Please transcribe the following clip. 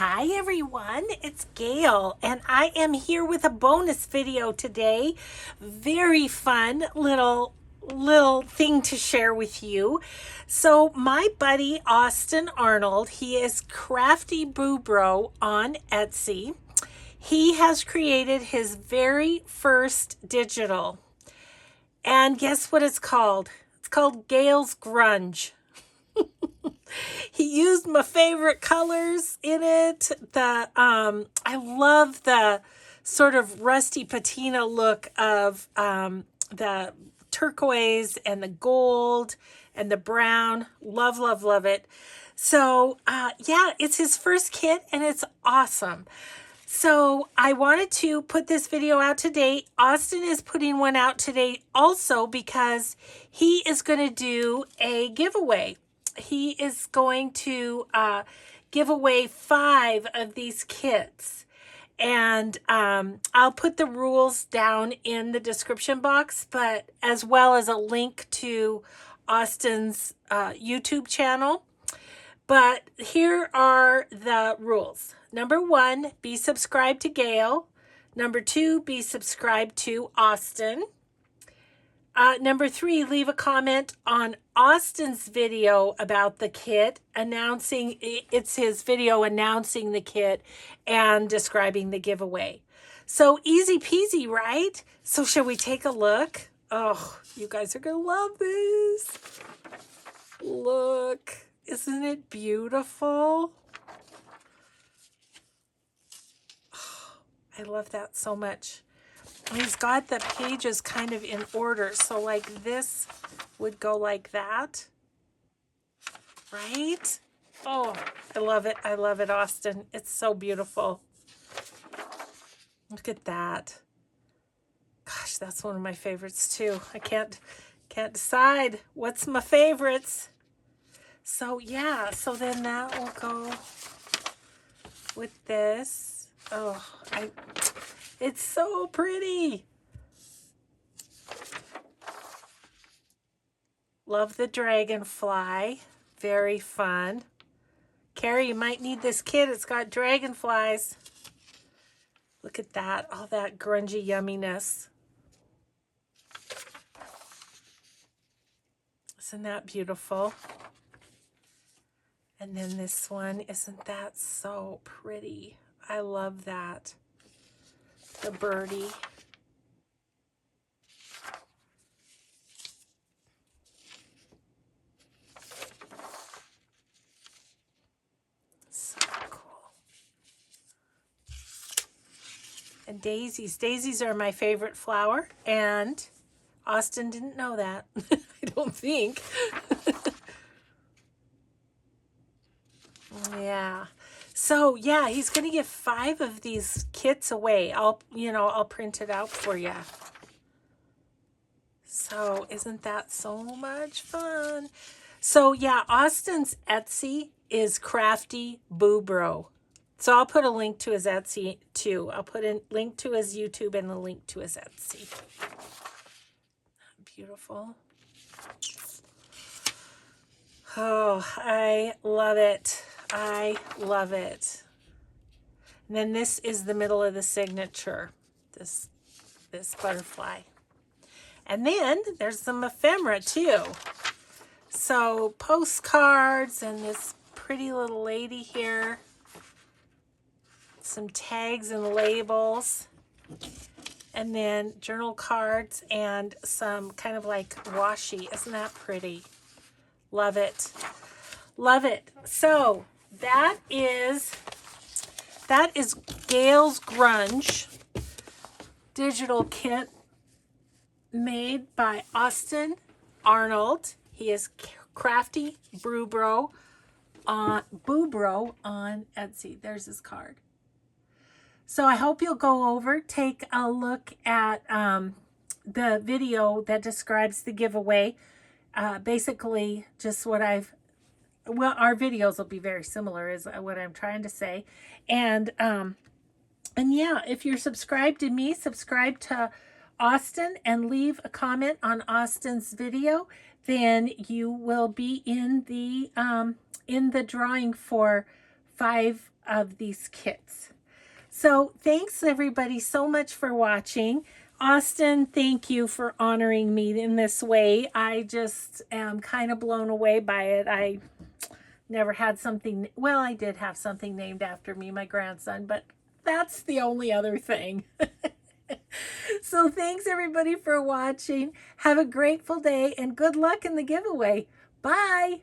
Hi everyone, it's Gayle and I am here with a bonus video today. Very fun little thing to share with you. So my buddy Austin Arnold, he is CraftyBuBro on Etsy. He has created his very first digital. And guess what it's called? It's called Gayle's Grunge. He used my favorite colors in it. I love the sort of rusty patina look of the turquoise and the gold and the brown. Love, love, love it. So yeah, it's his first kit and it's awesome. So I wanted to put this video out today. Austin is putting one out today also because he is going to do a giveaway. He is going to give away 5 of these kits. And I'll put the rules down in the description box, but as well as a link to Austin's YouTube channel. But here are the rules. Number 1, be subscribed to Gayle. Number 2, be subscribed to Austin. Number 3, leave a comment on Austin's video about the kit, announcing it's his video announcing the kit and describing the giveaway. So easy peasy, right? So shall we take a look? Oh, you guys are going to love this. Look, isn't it beautiful? Oh, I love that so much. He's got the pages kind of in order. So like this would go like that, right? Oh, I love it. I love it, Austin. It's so beautiful. Look at that. Gosh, that's one of my favorites too. I can't decide what's my favorites. So yeah, so then that will go with this. Oh, it's so pretty. Love the dragonfly. Very fun. Carrie, you might need this kit. It's got dragonflies. Look at that. All that grungy yumminess. Isn't that beautiful? And then this one, isn't that so pretty? I love that. The birdie. So cool. And daisies. Daisies are my favorite flower, and Austin didn't know that. I don't think. Yeah. So yeah, he's going to give 5 of these kits away. I'll print it out for you. So isn't that so much fun? So yeah, Austin's Etsy is CraftyBuBro. So I'll put a link to his Etsy too. I'll put a link to his YouTube and a link to his Etsy. Beautiful. Oh, I love it. I love it. And then this is the middle of the signature, this butterfly. And then there's some ephemera too. So postcards and this pretty little lady here. Some tags and labels. And then journal cards and some kind of like washi. Isn't that pretty? Love it. Love it. So that is Gayle's Grunge digital kit made by Austin Arnold. He is CraftyBuBro on Etsy. There's his card. So I hope you'll go over, take a look at the video that describes the giveaway. Basically just what our videos will be very similar is what I'm trying to say. And yeah, if you're subscribed to me, subscribe to Austin and leave a comment on Austin's video, then you will be in the drawing for 5 of these kits. So thanks everybody so much for watching. Austin, thank you for honoring me in this way. I just am kind of blown away by it. I never had something, well, I did have something named after me, my grandson, but that's the only other thing. So thanks everybody for watching. Have a grateful day and good luck in the giveaway. Bye.